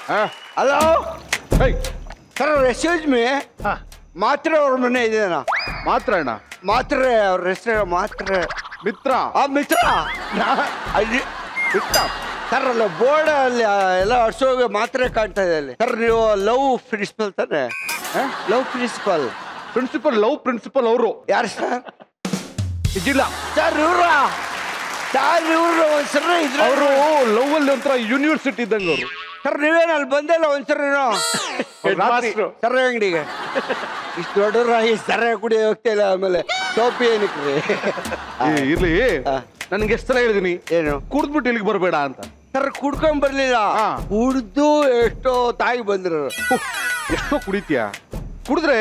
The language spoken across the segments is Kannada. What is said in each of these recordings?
ಹಲೋ ಸರ್ ರೆಸ್ಯೂಸ್ ಮೀ ಮಾತ್ರ ಅವ್ರ ಮನೆ ಇದೆನಾ ಮಾತ್ರ ಅಣ್ಣ ಮಾತ್ರೆ ಅವ್ರ ಹೆಸರು ಮಾತ್ರೆ ಮಿತ್ರ ಮಿತ್ರ ಮಿತ್ರ ಸರ್ ಅಲ್ಲ ಬೋರ್ಡ್ ಅಲ್ಲಿ ಎಲ್ಲ ಅಡ್ಸೋಗ ಮಾತ್ರೆ ಕಾಣ್ತಾ ಇದೆ ಅಲ್ಲಿ ಸರ್ ನೀವು ಲವ್ ಪ್ರಿನ್ಸಿಪಲ್ ತಾನೆ ಲವ್ ಪ್ರಿನ್ಸಿಪಲ್ ಲವ್ ಪ್ರಿನ್ಸಿಪಲ್ ಅವರು ಯಾರು ಸರ್ ಇದಿಲ್ಲ ಸರ್ ಇವ್ರು ಒಂದ್ಸರಿ ಇದ್ರ ಅವರು ಲವ್ ಅಲ್ಲಿ ಒಂಥರ ಯೂನಿವರ್ಸಿಟಿ ಇದ್ದಂಗೆ ಅವರು ಸರ್ ನೀವೇನು ಅಲ್ಲಿ ಬಂದಿಲ್ಲ ಒಂದ್ಸರಿ ಸರ ಅಂಗಡಿಗೆ ಇಷ್ಟು ದೊಡ್ಡ ಈ ಸರ ಕುಡಿ ಹೋಗ್ತಾ ಇಲ್ಲ ಆಮೇಲೆ ಟೋಪಿ ಏನಕ್ರಿ ಇರ್ಲಿ ನನ್ಗೆ ಎಷ್ಟು ಸಲ ಹೇಳಿದೀನಿ ಏನು ಕುಡ್ದ್ಬಿಟ್ಟು ಇಲ್ಲಿಗೆ ಬರಬೇಡ ಅಂತ ಸರ್ ಕುಡ್ಕೊಂಡ್ ಬರ್ಲಿಲ್ಲ ಕುಡ್ದು ಎಷ್ಟೋ ತಾಯಿ ಬಂದ್ರು ಎಷ್ಟೋ ಕುಡಿತೀಯ ಕುಡಿದ್ರೆ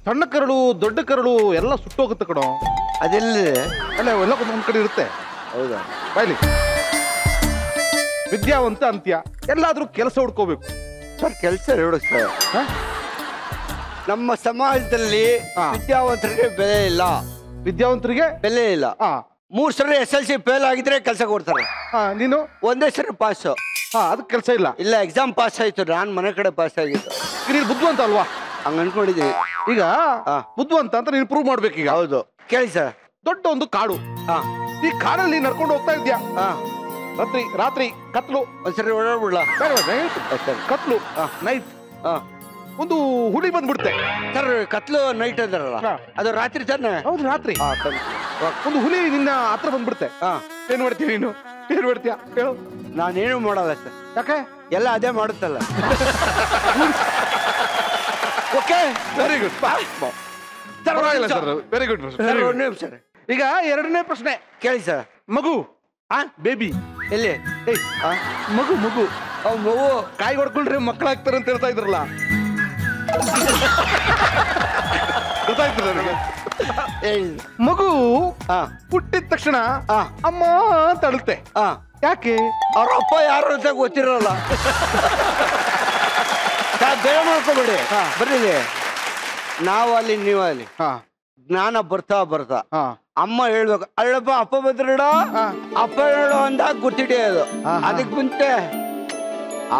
ಸಣ್ಣ ಕರಳು ದೊಡ್ಡ ಕರಳು ಎಲ್ಲ ಸುಟ್ಟೋಗುತ್ತೆ ಕಣೋ ಅದೆಲ್ಲಿ ಅಲ್ಲ ಎಲ್ಲ ಒಂದ್ ಕಡೆ ಇರುತ್ತೆ ಹೌದಾ ಬಾಯ್ಲಿ ವಿದ್ಯಾವಂತ ಅಂತ್ಯ ಎಲ್ಲಾದ್ರೂ ಕೆಲಸ ಹುಡ್ಕೋಬೇಕು ಸರ್ ಕೆಲಸ ಹೇಳು ಸರ್ ನಮ್ಮ ಸಮಾಜದಲ್ಲಿ ವಿದ್ಯಾವಂತರಿಗೆ ಬೆಲೆ ಇಲ್ಲ ವಿದ್ಯಾವಂತರಿಗೆ ಬೆಲೆ ಇಲ್ಲ 3 ಸರಿ SLC ಫೇಲ್ ಆಗಿದ್ರೆ ಕೆಲಸ ಕೊಡ್ತಾರೆ ನೀನು ಒಂದೇ ಸರಿ ಪಾಸ್ ಅದಕ್ಕೆ ಕೆಲಸ ಇಲ್ಲ ಇಲ್ಲ ಎಕ್ಸಾಮ್ ಪಾಸ್ ಆಯ್ತು ನಾನ್ ಮನೆ ಕಡೆ ಪಾಸ್ ಆಗಿತ್ತು ನೀನು ಬುದ್ಧಿವಂತ ಅಲ್ವಾ ಹಂಗ ಅನ್ಕೊಂಡಿದ್ದೀನಿ ಈಗ ಬುದ್ಧಿವಂತ ಅಂತ ನೀನು ಪ್ರೂವ್ ಮಾಡ್ಬೇಕು ಈಗ ಹೌದು ಕೇಳಿ ಸರ್ ದೊಡ್ಡ ಒಂದು ಕಾಡು ಈ ಕಾಡಲ್ಲಿ ನಡ್ಕೊಂಡು ಹೋಗ್ತಾ ಇದ್ಯಾ ರಾತ್ರಿ ಕತ್ಲು ಒಂದ್ಸರಿ ಓಡಾಡ್ಬಿಡ್ಲಾ ಕತ್ಲು ನೈಟ್ ಒಂದು ಹುಲಿ ಬಂದ್ಬಿಡುತ್ತೆ ಸರ್ ಕತ್ಲು ನೈಟ್ ಅಂತಾರಲ್ಲ ಅದು ರಾತ್ರಿ ತಾನೆ ಹೌದು ರಾತ್ರಿ ಒಂದು ಹುಲಿ ನಿನ್ನ ಹತ್ರ ಬಂದ್ಬಿಡುತ್ತೆ ಏನ್ ಮಾಡ್ತೀಯ ನೀನು ಏನ್ ಮಾಡ್ತೀಯ ಹೇಳು ನಾನೇನು ಮಾಡಲ್ಲ ಸರ್ ಯಾಕೆ ಎಲ್ಲ ಅದೇ ಮಾಡುತ್ತಲ್ಲ okay very good very good sir ಈಗ ಎರಡನೇ ಪ್ರಶ್ನೆ ಕೇಳಿ ಸರ್ ಮಗು ಬೇಬಿ ಎಲ್ಲಿ ಮಗು ಮಗು ಮಗು ಕಾಯಿ ಹೊಡ್ಕೊಳ್ರಿ ಮಕ್ಕಳಾಗ್ತಾರೆ ಅಂತ ಹೇಳ್ತಾ ಇದ್ರಲ್ಲ ಗೊತ್ತಾಯ್ತು ನನಗೆ ಮಗು ಹುಟ್ಟಿದ ತಕ್ಷಣ ಅಮ್ಮ ಅಂತ ಅಳುತ್ತೆ ಯಾಕೆ ಅವ್ರ ಅಪ್ಪ ಯಾರು ಅಂತ ಗೊತ್ತಿರಲ್ಲ ಬೇರೆ ಮಾಡ್ಕೋಬೇಡಿ ಬರ್ರಿ ನಾವಲ್ಲಿ ನೀವಲ್ಲಿ ಜ್ಞಾನ ಬರ್ತಾ ಬರ್ತಾ ಅಮ್ಮ ಹೇಳ್ಬೇಕು ಅಳ್ಳಪ್ಪ ಅಪ್ಪ ಬಂದ್ರಡ ಅಪ್ಪ ಹೇಳೋ ಅಂದಾಗ ಗೊತ್ತಿಡಿಯೋದು ಅದಕ್ಕೆ ಮುಂಚೆ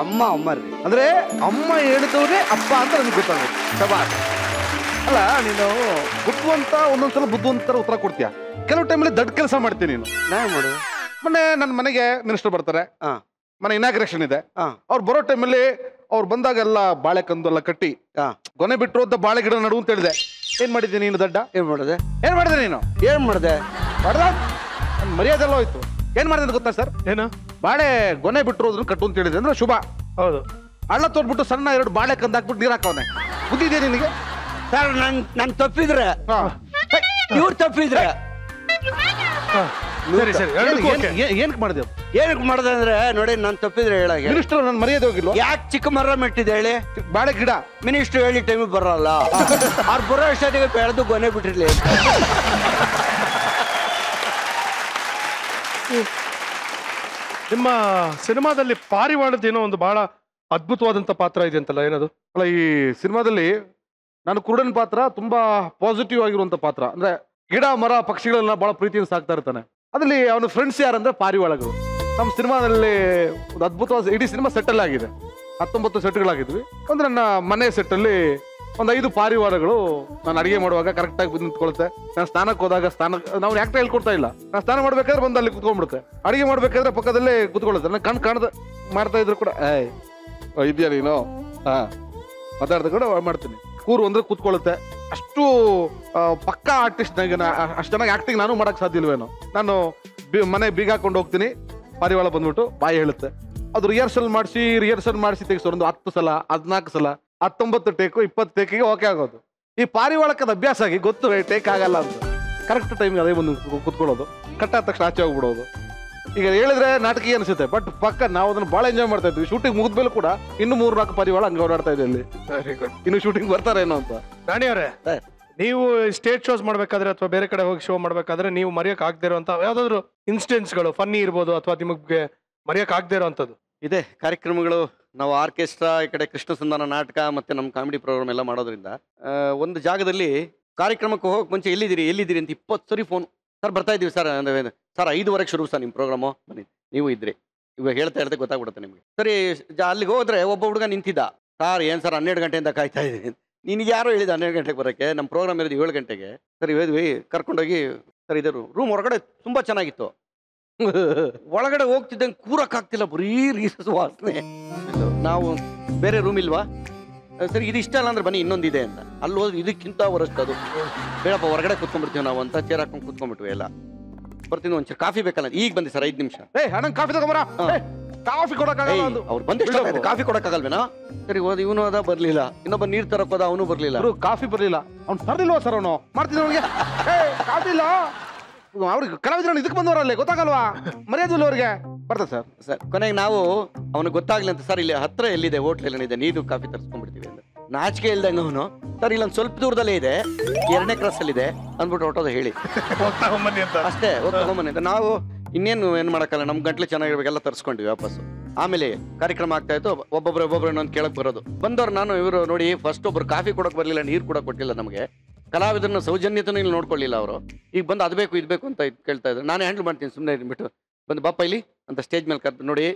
ಅಮ್ಮ ಅಮ್ಮರ್ರಿ ಅಂದ್ರೆ ಅಮ್ಮ ಹೇಳಿದವ್ರೆ ಅಪ್ಪ ಅಂತ ನನ್ಗೆ ಗೊತ್ತಾಗುತ್ತೆ ಸಬಾಸ್ ಅಲ್ಲ ನೀನು ಬುದ್ಧಿವಂತ ಒಂದೊಂದ್ಸಲ ಬುದ್ಧಿವಂತರ ಉತ್ತರ ಕೊಡ್ತೀಯ ಕೆಲವು ಟೈಮಲ್ಲಿ ದೊಡ್ಡ ಕೆಲಸ ಮಾಡ್ತೀನಿ ನೀನು ನಾನು ಮಾಡು ಮೊನ್ನೆ ನನ್ನ ಮನೆಗೆ ಮಿನಿಸ್ಟರ್ ಬರ್ತಾರೆ ಮನೆ ಇನಾಗ್ರೇಷನ್ ಇದೆ ಅವ್ರು ಬರೋ ಟೈಮಲ್ಲಿ ಅವ್ರು ಬಂದಾಗೆಲ್ಲ ಬಾಳೆ ಕಂದು ಎಲ್ಲ ಕಟ್ಟಿ ಗೊನೆ ಬಿಟ್ಟರು ಅಂತ ಬಾಳೆ ಗಿಡ ನಡು ಅಂತ ಹೇಳಿದೆ ಏನ್ ಮಾಡಿದ್ದೆ ನೀನು ದಡ್ಡ ಏನ್ ಮಾಡಿದೆ ನೀನು ಏನ್ ಮಾಡಿದೆ ನನ್ನ ಮರ್ಯಾದೆಲ್ಲ ಹೋಯ್ತು ಏನ್ ಮಾಡಿದೆ ಗೊತ್ತಾ ಸರ್ ಏನು ಬಾಳೆ ಗೊನೆ ಬಿಟ್ಟಿರೋದನ್ನ ಕಟ್ಟು ಅಂತ ಹೇಳಿದೆ ಅಂದ್ರೆ ಶುಭ ಹೌದು ಹಳ್ಳ ತೋರ್ಬಿಟ್ಟು ಸಣ್ಣ 2 ಬಾಳೆ ಕಂದ ಹಾಕ್ಬಿಟ್ಟು ನೀರ್ ಹಾಕವನೆ ಬುದ್ಧಿದೆ ನಿನಗೆ ಸರ್ ನನ್ ತಪ್ಪಿದ್ರೆ ಇವ್ರು ತಪ್ಪಿದ್ರೆ ಏನಕ್ಕೆ ಮಾಡಿದೆ ಏನಕ್ಕೆ ಮಾಡ್ದೆ ಅಂದ್ರೆ ನೋಡಿ ನಾನ್ ತಪ್ಪಿದ್ರೆ ಹೇಳಾಗೆ ಮಿನಿಸ್ಟರ್ ನನ್ನ ಮರ್ಯಾದೆ ಹೋಗಿಲ್ವ ಯಾಕೆ ಚಿಕ್ಕ ಮರ ಮೆಟ್ಟಿದೆ ಹೇಳಿ ಬಾಳೆ ಗಿಡ ಮಿನಿಸ್ಟರ್ ಹೇಳಿ ಟೈಮಿಗೆ ಬರಲ್ಲ ಅವ್ರು ಬರೋ ಅಷ್ಟೊತ್ತಿಗೆ ಬೆಳೆದು ಗೊನೆ ಬಿಟ್ಟಿರ್ಲಿ ನಿಮ್ಮ ಸಿನಿಮಾದಲ್ಲಿ ಪಾರಿವಾಳದೇನೋ ಒಂದು ಬಹಳ ಅದ್ಭುತವಾದಂತ ಪಾತ್ರ ಇದೆ ಅಂತಲ್ಲ ಏನದು ಅಲ್ಲ ಈ ಸಿನಿಮಾದಲ್ಲಿ ನಾನು ಕುರುಡನ್ ಪಾತ್ರ ತುಂಬಾ ಪಾಸಿಟಿವ್ ಆಗಿರುವಂತ ಪಾತ್ರ ಅಂದ್ರೆ ಗಿಡ ಮರ ಪಕ್ಷಿಗಳನ್ನ ಬಹಳ ಪ್ರೀತಿಯಿಂದ ಸಾಕ್ತಾ ಇರ್ತಾನೆ ಅದ್ರಲ್ಲಿ ಅವನ ಫ್ರೆಂಡ್ಸ್ ಯಾರಂದ್ರೆ ಪಾರಿವಾಳಗಳು ನಮ್ಮ ಸಿನಿಮಾದಲ್ಲಿ ಒಂದು ಅದ್ಭುತವಾದ ಇಡೀ ಸಿನಿಮಾ ಸೆಟಲ್ ಆಗಿದೆ 19 ಸೆಟ್ಗಳಾಗಿದ್ವಿ ಒಂದು ನನ್ನ ಮನೆ ಸೆಟ್ಟಲ್ಲಿ ಒಂದು 5 ಪಾರಿವಾಳಗಳು ನಾನು ಅಡಿಗೆ ಮಾಡುವಾಗ ಕರೆಕ್ಟಾಗಿ ಬಂದು ನಿಂತ್ಕೊಳುತ್ತೆ ನಾನು ಸ್ನಾನಕ್ಕೆ ಹೋದಾಗ ನಾವು ಯಾಕೆ ಹೇಳ್ಕೊಡ್ತಾ ಇಲ್ಲ ನಾನು ಸ್ನಾನ ಮಾಡ್ಬೇಕಾದ್ರೆ ಬಂದು ಅಲ್ಲಿ ಕುತ್ಕೊಂಡ್ಬಿಡುತ್ತೆ ಅಡಿಗೆ ಮಾಡ್ಬೇಕಾದ್ರೆ ಪಕ್ಕದಲ್ಲೇ ಕುತ್ಕೊಳ್ಳುತ್ತೆ ನಾನು ಕಾಣದ ಮಾಡ್ತಾ ಇದ್ರು ಕೂಡ ಇದೆಯಾ ನೀನು ಮಾತಾಡ್ದ ಕೂಡ ಮಾಡ್ತೀನಿ ಕೂರು ಅಂದ್ರೆ ಕೂತ್ಕೊಳ್ಳುತ್ತೆ ಅಷ್ಟು ಪಕ್ಕಾ ಆರ್ಟಿಸ್ಟ್ ನನಗೆ ಅಷ್ಟು ಚೆನ್ನಾಗಿ ಆಕ್ಟಿಂಗ್ ನಾನು ಮಾಡಕ್ ಸಾಧ್ಯ ಇಲ್ವೇನೋ ನಾನು ಮನೆ ಬೀಗ ಹಾಕೊಂಡು ಹೋಗ್ತೀನಿ ಪಾರಿವಾಳ ಬಂದ್ಬಿಟ್ಟು ಬಾಯಿ ಹೇಳುತ್ತೆ ಅದು ರಿಹರ್ಸಲ್ ಮಾಡಿಸಿ ತೆಗಿಸೋರು ಒಂದು 10 ಸಲ 14 ಸಲ 19 ಟೇಕು 20 ಟೇಕಿಗೆ ಓಕೆ ಆಗೋದು ಈ ಪಾರಿವಾಳಕ್ಕದ ಅಭ್ಯಾಸ ಆಗಿ ಗೊತ್ತು ಟೇಕ್ ಆಗಲ್ಲ ಅಂತ ಕರೆಕ್ಟ್ ಟೈಮ್ಗೆ ಅದೇ ಬಂದು ಕುತ್ಕೊಳ್ಳೋದು ಕಟ್ಟಾದ ತಕ್ಷಣ ಆಚೆ ಹೋಗ್ಬಿಡೋದು ಈಗ ಹೇಳಿದ್ರೆ ನಾಟಕೀಯ ಅನಿಸುತ್ತೆ ಬಟ್ ಪಕ್ಕ ನಾವು ಅದನ್ನ ಬಹಳ ಎಂಜಾಯ್ ಮಾಡ್ತಾ ಇದ್ವಿ ಶೂಟಿಂಗ್ ಮುಗಿದ್ಮೇಲೆ ಕೂಡ ಇನ್ನು 3-4 ಪಾರಿವಾಳ ಹಂಗೆ ಓಡಾಡ್ತಾ ಇದೆ ಅಲ್ಲಿ ಇನ್ನು ಶೂಟಿಂಗ್ ಬರ್ತಾರೇನೋ ಅಂತ ರಾಣಿ ಅವರೇ ನೀವು ಸ್ಟೇಜ್ ಶೋಸ್ ಮಾಡ್ಬೇಕಾದ್ರೆ ಅಥವಾ ಬೇರೆ ಕಡೆ ಹೋಗಿ ಶೋ ಮಾಡ್ಬೇಕಾದ್ರೆ ನೀವು ಮರೆಯಕ್ ಆಗದೆ ಇರುವಂತ ಯಾವ್ದಾದ್ರು ಇನ್ಸಿಡೆಂಟ್ಸ್ಗಳು ಫನ್ನಿ ಇರ್ಬೋದು ಅಥವಾ ನಿಮಗೆ ಮರೆಯಕ್ ಆಗದೆ ಇರುವಂತದ್ದು ಇದೆ ಕಾರ್ಯಕ್ರಮಗಳು ನಾವು ಆರ್ಕೆಸ್ಟ್ರಾ ಈ ಕಡೆ ಕೃಷ್ಣ ಸಂಧಾನ ನಾಟಕ ಮತ್ತೆ ನಮ್ಮ ಕಾಮಿಡಿ ಪ್ರೋಗ್ರಾಮ್ ಎಲ್ಲ ಮಾಡೋದ್ರಿಂದ ಒಂದು ಜಾಗದಲ್ಲಿ ಕಾರ್ಯಕ್ರಮಕ್ಕೆ ಹೋಗಕ್ಕೆ ಮುಂಚೆ ಎಲ್ಲಿದ್ದೀರಿ ಅಂತ 20 ಸರಿ ಫೋನ್ ಸರ್ ಬರ್ತಾ ಇದೀವಿ ಸರ್ 5:15 ಶುರು ಸರ್ ನಿಮ್ಮ ಪ್ರೋಗ್ರಾಮು ಬನ್ನಿ ನೀವು ಇದ್ರಿ ಇವಾಗ ಹೇಳ್ತಾ ಇರ್ತೆ ಗೊತ್ತಾಗ್ಬಿಡುತ್ತೆ ನಿಮಗೆ. ಸರಿ ಅಲ್ಲಿಗೆ ಹೋದ್ರೆ ಒಬ್ಬ ಹುಡುಗ ನಿಂತಿದ್ದ. ಸರ್ ಏನು ಸರ್ 12 ಗಂಟೆಯಿಂದ ಕಾಯ್ತಾ ಇದ್ದೀನಿ. ನಿನಗೆ ಯಾರೋ ಹೇಳಿದ 12 ಗಂಟೆಗೆ ಬರೋಕ್ಕೆ, ನಮ್ಮ ಪ್ರೋಗ್ರಾಮ್ ಇರೋದು 7 ಗಂಟೆಗೆ. ಸರಿ ಹೋದ್ವಿ, ಕರ್ಕೊಂಡೋಗಿ ಸರ್ ಇದರು ರೂಮ್ ಹೊರಗಡೆ ತುಂಬ ಚೆನ್ನಾಗಿತ್ತು. ಒಳಗಡೆ ಹೋಗ್ತಿದ್ದಂಗೆ ಕೂರಕ್ಕಾಗ್ತಿಲ್ಲ, ಬರೀ ರೀಸಸ್ ವಾಸನೆ. ನಾವು ಬೇರೆ ರೂಮ್ ಇಲ್ವಾ, ಸರಿ ಇದು ಇಷ್ಟ ಅಲ್ಲ ಅಂದ್ರೆ ಬನ್ನಿ ಇನ್ನೊಂದಿದೆ ಅಂತ. ಅಲ್ಲಿ ಹೋದ್ರೆ ಇದಕ್ಕಿಂತ ವರಷ್ಟು ಅದು. ಬೇಡಪ್ಪ ಹೊರಗಡೆ ಕೂತ್ಕೊಂಡ್ಬಿಡ್ತೀವಿ ನಾವು ಅಂತ ಚೇರ್ ಹಾಕೊಂಡು ಕೂತ್ಕೊಂಡ್ಬಿಟ್ವಿ ಎಲ್ಲ. ಬರ್ತೀನಿ ಒಂಚೂರು ಕಾಫಿ ಬೇಕಲ್ಲ, ಈಗ ಬಂದಿ ಸರ್ 5 ನಿಮಿಷ. ಅಣ್ಣಂಗೆ ಕಾಫಿ ತಗೊಂಬರ, ಕಾಫಿ ಕೊಡಕ್ಕಾಗಲ್ಲ. ಅವ್ರು ಬಂದಿಷ್ಟ ಕಾಫಿ ಕೊಡಕ್ಕಾಗಲ್ವೇನಾ? ಸರಿ ಹೋದ, ಇವನು ಅದ ಬರ್ಲಿಲ್ಲ, ಇನ್ನೊಬ್ಬ ನೀರ್ ತರಕ್ ಹೋದ, ಅವನು ಬರ್ಲಿಲ್ಲ. ಕಾಫಿ ಬರ್ಲಿಲ್ಲ, ಅವ್ನು ತರ್ಲಿಲ್ವಾ ಸರ್? ಅವನು ಮಾಡ್ತೀನಿ ಅವ್ನಿಗೆ ಕಾಫಿ ಇಲ್ಲ. ಅವ್ರಿಗೆ ಕಲಾವಿದ್ರ ಇದಕ್ಕೆ ಬಂದವರಲ್ಲೇ ಗೊತ್ತಾಗಲ್ವಾ? ಮರ್ಯಾದೆ ಇಲ್ಲ ಅವ್ರಿಗೆ. ಬರ್ತಾ ಸರ್. ಸರ್ ಕೊನೆಗೆ ನಾವು ಅವನಿಗೆ ಗೊತ್ತಾಗ್ಲಿ ಅಂತ, ಸರ್ ಇಲ್ಲಿ ಹತ್ರ ಎಲ್ಲಿದೆ ಹೋಟ್ಲ್ ಏನಿದೆ, ನೀರು ಕಾಫಿ ತರಿಸ್ಕೊಂಡ್ಬಿಡ್ತೀವಿ ಅಂದ್ರೆ. ನಾಚಿಕೆ ಇಲ್ದಂಗ ಅವನು, ಸರ್ ಇಲ್ಲೊಂದು ಸ್ವಲ್ಪ ದೂರದಲ್ಲೇ ಇದೆ, 2ನೇ ಕ್ರಾಸ್ ಅಲ್ಲಿ ಇದೆ ಅಂದ್ಬಿಟ್ಟು ಹೊಟ್ಟೋದ ಹೇಳಿ ಅಷ್ಟೇ. ತಗೊಂಬನ್ನಿ ಅಂತ ನಾವು ಇನ್ನೇನು ಏನು ಮಾಡೋಕ್ಕಲ್ಲ, ನಮ್ಮ ಗಂಟ್ಲು ಚೆನ್ನಾಗಿರ್ಬೇಕೆಲ್ಲ ತರಿಸ್ಕೊಂಡ್ವಿ ವಾಪಸ್ಸು. ಆಮೇಲೆ ಕಾರ್ಯಕ್ರಮ ಆಗ್ತಾ ಇತ್ತು, ಒಬ್ಬೊಬ್ಬರು ಇನ್ನೊಂದು ಕೇಳಕ್ ಬರೋದು. ಬಂದವ್ರು ನಾನು ಇವರು ನೋಡಿ, ಫಸ್ಟ್ ಒಬ್ರು ಕಾಫಿ ಕೊಡೋಕೆ ಬರಲಿಲ್ಲ, ನೀರು ಕೂಡ ಕೊಟ್ಟಿಲ್ಲ ನಮಗೆ. ಕಲಾವಿದರನ್ನ ಸೌಜನ್ಯತನ ಇಲ್ಲಿ ನೋಡ್ಕೊಳ್ಳಿಲ್ಲ ಅವರು. ಈಗ ಬಂದು ಅದು ಬೇಕು ಇದು ಬೇಕು ಅಂತ ಕೇಳ್ತಾ ಇದ್ರು. ನಾನೇ ಹ್ಯಾಂಡಲ್ ಮಾಡ್ತೀನಿ ಸುಮ್ಮನೆ ಇದ್ಬಿಟ್ಟು, ಬಂದು ಬಾಪ ಇಲ್ಲಿ ಅಂತ ಸ್ಟೇಜ್ ಮೇಲೆ ಕರೆದು, ನೋಡಿ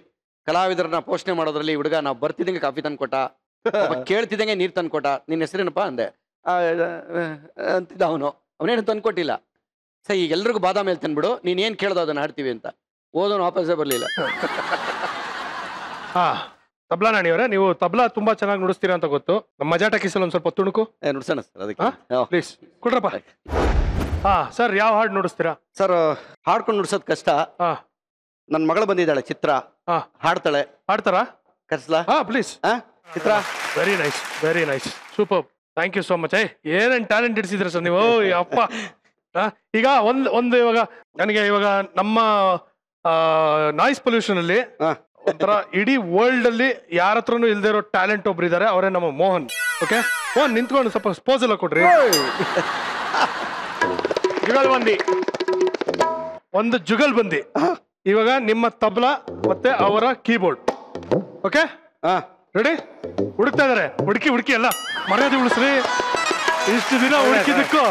ಕಲಾವಿದರನ್ನ ಪೋಷಣೆ ಮಾಡೋದ್ರಲ್ಲಿ ಹುಡುಗ ನಾವು ಬರ್ತಿದ್ದಂಗೆ ಕಾಫಿ ತಂದು ಕೊಟ್ಟ, ಕೇಳ್ತಿದ್ದಂಗೆ ನೀರು ತಂದು ಕೊಟ್ಟ, ನಿನ್ನ ಹೆಸರೇನಪ್ಪ ಅಂದೆ ಅಂತಿದ್ದ ಅವನು. ಅವನೇನು ತಂದು ಕೊಟ್ಟಿಲ್ಲ. ಸರ್ ಈಗ ಎಲ್ರಿಗೂ ಬಾದಾಮಿ ಮೇಲೆ ತಂದ್ಬಿಡು, ನೀನೇನು ಕೇಳ್ದೋ ಅದನ್ನು ಆಡ್ತೀವಿ ಅಂತ. ಓದೋನು ವಾಪಸ್ಸೇ ಬರಲಿಲ್ಲ. ತಬ್ಲಾ ನಾಣಿಯವರೇ, ನೀವು ತಬ್ಲಾ ತುಂಬಾ ಚೆನ್ನಾಗಿ ನುಡಿಸ್ತೀರಾ ಅಂತ ಗೊತ್ತು. ನಮ್ಮ ಮಜಾ ಟಾಕೀಸಲ್ಲಿ ಒಂದು ಸ್ವಲ್ಪ ತುಣುಕು ನುಡ್ಸೋಣ ಸರ್, ಅದಕ್ಕೆ ಪ್ಲೀಸ್ ಕೊಡ್ರಪ್ಪ. ಸರ್ ಯಾವ ಹಾಡು ನುಡಿಸ್ತೀರಾ? ಸರ್ ಹಾಡ್ಕೊಂಡು ನುಡ್ಸೋದು ಕಷ್ಟ. ನನ್ನ ಮಗಳು ಬಂದಿದ್ದಾಳೆ ಚಿತ್ರ, ಹಾಡ್ತಾಳೆ. ಹಾಡ್ತಾರಾ? ಕರ್ಸ್ಲಾ? Please. Chitra very nice, very nice, super, thank you so much. ಏನೇನ್ ಟ್ಯಾಲೆಂಟ್ ಇಡ್ಸಿದ್ರ ಸರ್ ನೀವು, ಅಪ್ಪ. ಈಗ ಒಂದು ಇವಾಗ ನನಗೆ ಇವಾಗ ನಮ್ಮ ನಾಯ್ಸ್ ಪೊಲ್ಯೂಷನ್ ಅಲ್ಲಿ ಒಂಥರ ಇಡೀ ವರ್ಲ್ಡ್ ಅಲ್ಲಿ ಯಾರ ಹತ್ರನೂ ಇಲ್ದೇ ಇರೋ ಟ್ಯಾಲೆಂಟ್ ಒಬ್ರು ಇದಾರೆ, ಅವರೇ ನಮ್ಮ ಮೋಹನ್. ಓಕೆ ಮೋಹನ್, ನಿಂತ್ಕೊಂಡು ಸ್ವಲ್ಪ ಸ್ಪೋಸ್ ಎಲ್ಲ ಕೊಡ್ರಿ. ಜುಗಲ್ ಬಂದಿ, ಒಂದು ಜುಗಲ್ ಬಂದಿ. ಇವಾಗ ನಿಮ್ಮ ತಬ್ಲಾ ಮತ್ತೆ ಅವರ ಕೀಬೋರ್ಡ್. Okay ready? ಹುಡುಕ್ತಾ ಇದಾರೆ. ಹುಡುಕಿ ಎಲ್ಲ ಮರ್ಯಾದೆ ಉಳಿಸ್ರಿ. ಇಷ್ಟು ದಿನ ಹುಡುಕಿದಕ್ಕೂ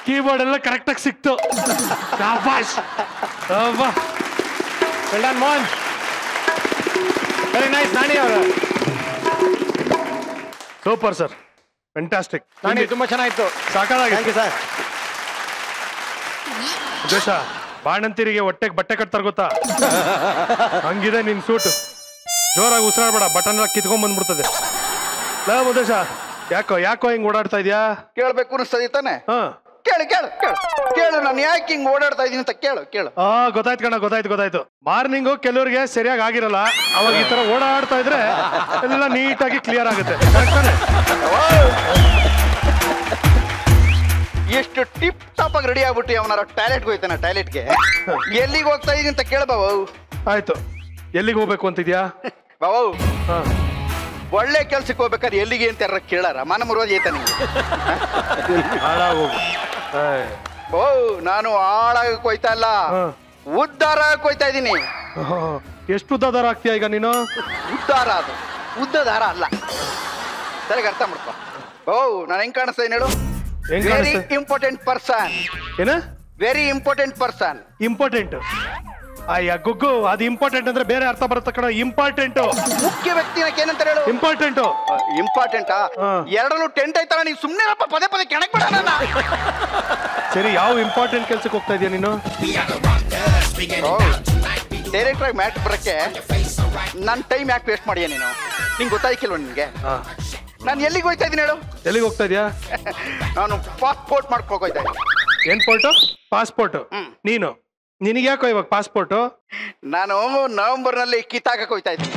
ಕೀಬೋರ್ಡ್ ಎಲ್ಲ ಕರೆಕ್ಟ್ ಆಗಿ ಸಿಕ್ತು. Mohan, very nice. ನಾಣಿ ಅವರು ಸೂಪರ್ ಸರ್, ಫ್ಯಾಂಟಾಸ್ಟಿಕ್. ನಾಣಿ ತುಂಬಾ ಚೆನ್ನಾಗಿತ್ತು, ಸಾಕಾಗಿ ಸರ್. ದೇಶ ಬಾಣಂತಿರಿಗೆ ಹೊಟ್ಟೆಗೆ ಬಟ್ಟೆ ಕಟ್ತಾರ ಗೊತ್ತಾ? ಹಂಗಿದೆ ನಿನ್ ಸೂಟ್. ಜೋರಾಗಿ ಉಸಿರಾಡ್ಬೇಡ, ಬಟನ್ ಎಲ್ಲ ಕಿತ್ಕೊಂಡ್ ಬಂದ್ಬಿಡ್ತದೆ. ದೇಶ ಯಾಕೋ ಹಿಂಗ್ ಓಡಾಡ್ತಾ ಇದ್ಯಾ? ಕೇಳ್ಬೇಕು ಅನಿಸ್ತದೆ ತಾನೆ? ಕೇಳು ಕೇಳು ಕೇಳು ಕೇಳು, ನಾನು ಯಾಕೆ ಹಿಂಗ್ ಓಡಾಡ್ತಾ ಇದೀನಿ ಅಂತ ಕೇಳು ಕೇಳು. ಗೊತ್ತಾಯ್ತು ಕಣ, ಗೊತ್ತಾಯ್ತು. ಮಾರ್ನಿಂಗು ಕೆಲವ್ರಿಗೆ ಸರಿಯಾಗಿ ಆಗಿರಲ್ಲ, ಅವಾಗ ಈ ತರ ಓಡಾಡ್ತಾ ಇದ್ರೆ ಎಲ್ಲ ನೀಟಾಗಿ ಕ್ಲಿಯರ್ ಆಗುತ್ತೆ. ಎಷ್ಟು ಟಿಪ್ ಟಾಪ್ ಆಗಿ ರೆಡಿ ಆಗ್ಬಿಟ್ಟು ಅವನಾರ ಟಾಯ್ಲೆಟ್ಗೆ ಹೋಯ್ತಾನ. ಟಾಯ್ಲೆಟ್ಗೆ ಎಲ್ಲಿಗೆ ಹೋಗ್ತಾ ಇದೀನಿ ಅಂತ ಕೇಳ ಬಾವು. ಆಯ್ತು, ಎಲ್ಲಿಗೆ ಹೋಗ್ಬೇಕು ಅಂತಿದ್ಯಾ ಬಾವು? ಒಳ್ಳೆ ಕೆಲ್ಸಕ್ಕೆ ಹೋಗ್ಬೇಕಾದ್ರೆ ಎಲ್ಲಿಗೆ ಅಂತ ಯಾರ ಕೇಳಾರ? ಮನ ಮುರೋದು ಐತ ನಿಂಗೆ? ಓ, ನಾನು ಹಾಳಾಗಕ್ಕೆ ಹೋಯ್ತಾ ಇಲ್ಲ, ಉದ್ಧಾರ ಆಗಕ್ಕೆ ಹೋಯ್ತಾ ಇದ್ದೀನಿ. ಎಷ್ಟು ಉದ್ದಾರ ಆಗ್ತೀಯ ಈಗ ನೀನು? ಉದ್ಧಾರ, ಅದು ಉದ್ದದಾರ ಅಲ್ಲ. ಸರಿಗ ಅರ್ಥ ಮಾಡ್ಕೊ. ಓ, ನಾನು ಹೆಂಗ್ ಕಾಣಿಸ್ತಾ ಇದ್ದೀನಿ ಹೇಳು? Very important person. ಏನ? Very important person. ಇಂಪಾರ್ಟೆಂಟ್? ಅಯ್ಯ ಗುಗ್ಗು, ಅದು ಇಂಪಾರ್ಟೆಂಟ್ ಅಂದ್ರೆ ಬೇರೆ ಅರ್ಥ ಬರುತ್ತೆ ಕಣ. ಇಂಪಾರ್ಟೆಂಟ್ ಮುಖ್ಯ ವ್ಯಕ್ತಿನ ಏನಂತ ಹೇಳು? ಇಂಪಾರ್ಟೆಂಟ್. ಇಂಪಾರ್ಟೆಂಟಾ? ಎರಡಲ್ಲೂ ಟೆಂಟ್ ಆಯ್ತಾರ. ನೀನ್ ಸುಮ್ನೆ ಪದೇ ಪದೇ ಕೆಣಕ್ ಬೇಡ ನನ್ನ. ಸರಿ, ಯಾವ ಇಂಪಾರ್ಟೆಂಟ್ ಕೆಲ್ಸಕ್ಕೆ ಹೋಗ್ತಾ ಇದೀಯ ನೀನು? ಡೈರೆಕ್ಟರ್ ಆಗಿ ಮ್ಯಾಚ್ ಬರಕ್ಕೆ ನನ್ನ ಟೈಮ್ ಯಾಕೆ ವೇಸ್ಟ್ ಮಾಡಿಯ ನೀನು? ನಿಂಗೆ ಗೊತ್ತಾಯ್ಕಿಲ್ವ ನಿನ್ಗೆ? ನಾನು ಎಲ್ಲಿಗೆ ಹೋಯ್ತಾ ಇದೀನಿ ಹೇಳು? ಎಲ್ಲಿಗೆ ಹೋಗ್ತಾ ಇದೀಯಾ? ನಾನು ಪಾಸ್ಪೋರ್ಟ್ ಮಾಡ್ಕೊಳ್ತಾ ಇದ್ದೆ. ಏನ್ ಪೋರ್ಟು? ಪಾಸ್ಪೋರ್ಟ್. ನೀನು ನಿನಗೆ ಯಾಕೋ ಇವಾಗ ಪಾಸ್ಪೋರ್ಟ್? ನಾನು ನವೆಂಬರ್ ನಲ್ಲಿ ಕಿತ್ತಾಕಕ್ಕೆ ಹೋಯ್ತಾ ಇದ್ದೀನಿ.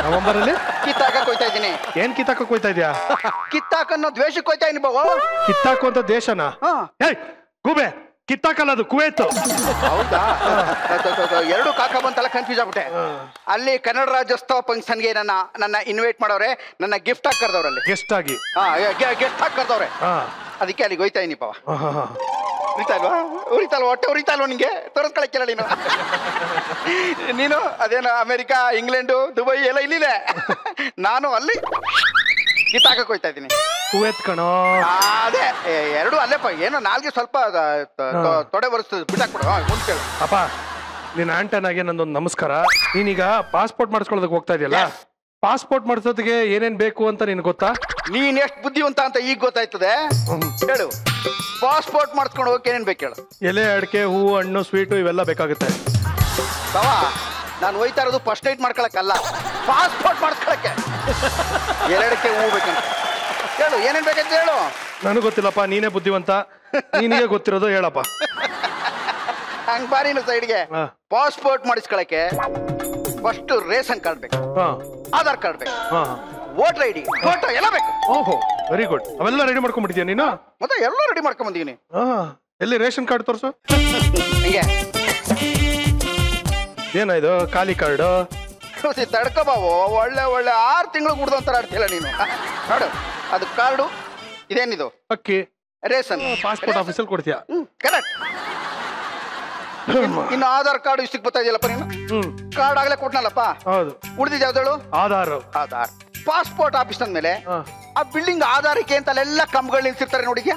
ನವೆಂಬರ್ ಅಲ್ಲಿ ಕಿತ್ತಾಕಕ್ಕೆ ಹೋಯ್ತಾ ಇದ್ದೀನಿ. ಏನ್ ಕಿತ್ತಾಕಕ್ಕೆ ಹೋಯ್ತಾ ಇದೀಯಾ? ಕಿತ್ತಾಕನ್ನೋ ದ್ವೇಷಕ್ಕೆ ಹೋಯ್ತಾ ಇದೀನಿ ಬಾವ. ಕಿತ್ತಾಕು ಅಂತ ದೇಶನ? ಗೂಬೆ, ಕಿತ್ತಾಕಲ್ಲ, ಅದು ಕುವೈತ್. ಹೌದಾ? ಎರಡು ಕಾಕ ಬಂತಲ್ಲ, ಕನ್ಫ್ಯೂಸ್ ಆಗ್ಬಿಟ್ಟೆ. ಅಲ್ಲಿ ಕನ್ನಡ ರಾಜ್ಯೋತ್ಸವ ಫಂಕ್ಷನ್ಗೆ ನನ್ನ ಇನ್ವೈಟ್ ಮಾಡವ್ರೆ, ನನ್ನ ಗಿಫ್ಟ್ ಹಾಕಿ ಕರ್ದವ್ರಲ್ಲಿ. ಗೆಸ್ಟ್ ಆಗಿ? ಗೆಸ್ಟ್ ಹಾಕಿ ಕರ್ದವ್ರೆ. ಅದಕ್ಕೆ ಅಲ್ಲಿಗೆ ಹೋಯ್ತಾ ಇದೀನಿ ಪಾವ. ಉರಿತಲ್ವಾ ಹೊಟ್ಟೆ? ಉರಿತಲ್ವ ನಿಂಗೆ? ತೋರಿಸ್ಕೊಳಕ್ಕಿಲ್ಲ ನೀನು? ನೀನು ಅದೇನು ಅಮೆರಿಕಾ, ಇಂಗ್ಲೆಂಡು, ದುಬೈ ಎಲ್ಲ ಇಲ್ಲಿದೆ. ನಾನು ಅಲ್ಲಿ ಕಿತ್ತಾಕಕ್ಕೆ ಹೋಯ್ತಾ ಇದ್ದೀನಿ. ಕುವೈತ್ ಕಣೋ. ಅದೇ ಎರಡು ಅಲ್ಲೇಪ್ಪ. ಏನೋ ನಾಲ್ಗೆ ಸ್ವಲ್ಪ ತೊಡೆ ಬರೆಸ್ತದೆ, ಬಿಟ್ಟಾಕ್ಬಿಡು. ಮುಂದೆ ಕೇಳು ಅಪ್ಪ. ನೀನ್ ಆಂಟನಾಗೆ ನಂದೊಂದು ನಮಸ್ಕಾರ. ನೀನೀಗ ಪಾಸ್ಪೋರ್ಟ್ ಮಾಡಿಸ್ಕೊಳ್ಳೋದಕ್ಕೆ ಹೋಗ್ತಾ ಇದೆಯಲ್ಲ, ಪಾಸ್ಪೋರ್ಟ್ ಮಾಡಿಸೋದಕ್ಕೆ ಏನೇನ್ ಬೇಕು ಅಂತ ನಿನ್ ಗೊತ್ತಾ? ನೀನ್ ಎಷ್ಟು ಬುದ್ಧಿವಂತ ಅಂತ ಈಗ ಗೊತ್ತಾಯ್ತದೆ. ಹೇಳು, ಪಾಸ್ಪೋರ್ಟ್ ಮಾಡಿಸ್ಕೊಂಡು ಹೋಗಕ್ಕೆ ಏನೇನ್ ಬೇಕು ಹೇಳು. ಎಲೆ, ಅಡಿಕೆ, ಹೂವು, ಹಣ್ಣು, ಸ್ವೀಟು ಇವೆಲ್ಲ ಬೇಕಾಗುತ್ತೆ. ಬಾವಾ, ನಾನು ಹೋಯ್ತಾ ಇರೋದು ಫಸ್ಟ್ ನೈಟ್ ಮಾಡ್ಕೊಳಕ್ಕಲ್ಲ, ಪಾಸ್ಪೋರ್ಟ್ ಮಾಡಿಸ್ಕೊಳಕ್ಕೆ. ಎರಡಕ್ಕೆ ಹೂವು ಬೇಕಂತ ಹೇಳು, ಏನೇನ್ ಬೇಕಂತ ಹೇಳು. ನನಗೆ ಗೊತ್ತಿಲ್ಲಪ್ಪ, ನೀನೇ ಬುದ್ಧಿವಂತ, ನಿನಗೆ ಗೊತ್ತಿರೋದು ಹೇಳಪ್ಪ. ಹಂಗ್ ಬಾರಿನ ಸೈಡ್ಗೆ. ಪಾಸ್ಪೋರ್ಟ್ ಮಾಡಿಸ್ಕೊಳಕ್ಕೆ ಫಸ್ಟ್ ರೇಷನ್ ಕಾರ್ಡ್ ಬೇಕು, ಆಧಾರ್ ಕಾರ್ಡ್ ಬೇಕು, ವೋಟರ್ ಐಡಿ, ಫೋಟೋ ಎಲ್ಲ ಬೇಕು. ಓಹೋ, ವೆರಿ ಗುಡ್. ಅವೆಲ್ಲ ರೆಡಿ ಮಾಡ್ಕೊಂಡ್ಬಿಟ್ಟಿದ್ಯಾ ನೀನು? ಮತ್ತೆ ಎಲ್ಲ ರೆಡಿ ಮಾಡ್ಕೊಂಡ್ ಬಂದೀನಿ. ಎಲ್ಲಿ ರೇಷನ್ ಕಾರ್ಡ್ ತೋರ್ಸು. ಹಿಂಗೆ ಏನಾಯ್ತು ಖಾಲಿ ಕಾರ್ಡು? ತಡ್ಕೋ ಬಾವು, ಒಳ್ಳೆ ಒಳ್ಳೆ 6 ತಿಂಗಳು ಕುಡ್ದು ಅಂತಾರ ಆಡ್ತಿಲ್ಲ ನೀನು. ನೋಡು, ಅದು ಕಾರ್ಡು, ಇದೇನಿದು ಅಕ್ಕಿ, ರೇಷನ್. ಪಾಸ್ಪೋರ್ಟ್ ಆಫೀಸಲ್ಲಿ ಕೊಡ್ತೀಯಾ? ಕರೆಕ್ಟ್. ಇನ್ನು ಆಧಾರ್ ಕಾರ್ಡ್ ಇಷ್ಟಕ್ಕೆ ಬರ್ತಾ ಇದೆಯಲ್ಲಪ್ಪ ನೀನು. ಕಾರ್ಡ್ ಆಗ್ಲೇ ಕೊಟ್ನಲ್ಲಪ್ಪ. ಹೌದು. ಉಳಿದಿದೆ ಯಾವ್ದೇಳು? ಆಧಾರ್. ಆಧಾರ್. ಪಾಸ್ಪೋರ್ಟ್ ಆಫೀಸ್ ಅಂದ್ಮೇಲೆ ಆ ಬಿಲ್ಡಿಂಗ್ ಆಧಾರಕ್ಕೆ ಅಂತ ಅಲ್ಲೆಲ್ಲ ಕಂಬಗಳು ನಿಲ್ಸಿರ್ತಾರೆ ನೋಡಿದ್ಯಾ?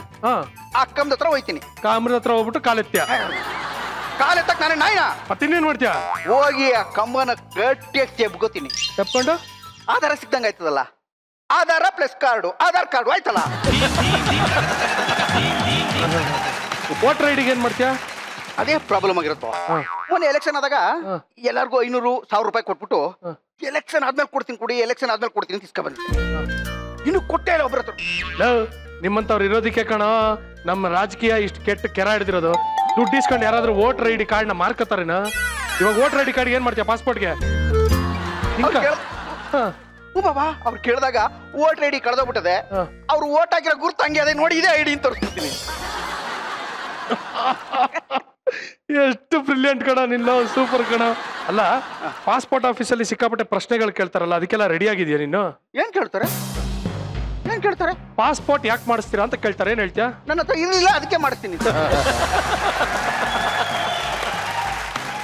ಆ ಕಂಬದ ಹತ್ರ ಹೋಯ್ತೀನಿ. ಕಾಮ್ರದ ಹತ್ರ ಹೋಗ್ಬಿಟ್ಟು ಕಾಲೆತ್ತೀಯ. ಕಾಲೆತ್ತಕ್ ನಾನೇ ನಾಯಿನ ಮತ್ತಿನ್ನೇನ್ ಮಾಡ್ತೀಯ? ಹೋಗಿ ಆ ಕಂಬನ ಗಟ್ಟಿಯಾಗಿ ಚೆಬ್ಕೋತೀನಿ. ತಪ್ಕೊಂಡು ಆಧಾರ ಸಿಕ್ದಂಗ ಆಯ್ತದಲ್ಲ. ಆಧಾರ ಪ್ಲಸ್ ಕಾರ್ಡು, ಆಧಾರ್ ಕಾರ್ಡು ಆಯ್ತಲ್ಲ. ವೋಟರ್ ಐಡಿಗೆ ಏನ್ ಮಾಡ್ತೀಯ? ಅದೇ ಪ್ರಾಬ್ಲಮ್ ಆಗಿರುತ್ತೋ. ಮೊನ್ನೆ ಎಲೆಕ್ಷನ್ ಆದಾಗ ಎಲ್ಲಾರ್ಗು 500-1000 ರೂಪಾಯಿ ಕೊಟ್ಬಿಟ್ಟು ಎಲೆಕ್ಷನ್ ಆದ್ಮೇಲೆ ಕೊಡ್ತೀನಿ ಕೊಡಿ, ಎಲೆಕ್ಷನ್ ಆದ್ಮೇಲೆ ಕೊಡ್ತೀನಿ ಅಂತ ಇಸ್ಕೊಂಡ್ ಬಂದಿದ್ದೆ. ಇನ್ನು ಕೊಟ್ಟೆ ಇಲ್ಲ ಒಬ್ಬರ ಹತ್ರ. ನಿಮ್ಮಂತವ್ರು ಇರೋದಕ್ಕೆ ಕಣ ನಮ್ಮ ರಾಜಕೀಯ ಇಷ್ಟು ಕೆಟ್ಟ ಕೆರ ಹಿಡಿದಿರೋದು. ದುಡ್ಡು ಇಸ್ಕೊಂಡು ಯಾರಾದ್ರೂ ವೋಟರ್ ಐಡಿ ಕಾರ್ಡ್ ನ ಮಾರ್ಕತಾರೇನ? ಇವಾಗ ವೋಟರ್ ಐಡಿ ಕಾರ್ಡ್ ಏನ್ ಮಾಡ್ತೀಯ? ಪಾಸ್ಪೋರ್ಟ್ಗೆ ಬಾಬಾ ಅವ್ರು ಕೇಳಿದಾಗ ವೋಟರ್ ಐಡಿ ಕಳೆದೋಗ್ಬಿಟ್ಟದೆ, ಅವ್ರು ವೋಟ್ ಹಾಕಿರೋ ಗುರ್ತು ಹಂಗೆ ಅದೇ ನೋಡಿ, ಇದೇ ಐಡಿ ಅಂತ ತೋರಿಸ್ಬಿಡ್ತೀನಿ. ಎಷ್ಟು ಬ್ರಿಲಿಯಂಟ್ ಕಣ ನಿನ್ನ, ಸೂಪರ್ ಕಣ. ಅಲ್ಲ, ಪಾಸ್ಪೋರ್ಟ್ ಆಫೀಸಲ್ಲಿ ಸಿಕ್ಕಾಪಟ್ಟೆ ಪ್ರಶ್ನೆಗಳು ಕೇಳ್ತಾರಲ್ಲ, ಅದಕ್ಕೆಲ್ಲ ರೆಡಿ ಆಗಿದೆಯಾ ನೀನು? ಏನ್ ಕೇಳ್ತಾರೆ? ಏನ್ ಕೇಳ್ತಾರೆ? ಪಾಸ್ಪೋರ್ಟ್ ಯಾಕೆ ಮಾಡಿಸ್ತೀರಾ ಅಂತ ಕೇಳ್ತಾರೆ. ಏನ್ ಹೇಳ್ತೀಯಾ? ನನ್ನ ಹತ್ರ ಇರಲಿಲ್ಲ, ಅದಕ್ಕೆ ಮಾಡಿಸ್ತೀನಿ.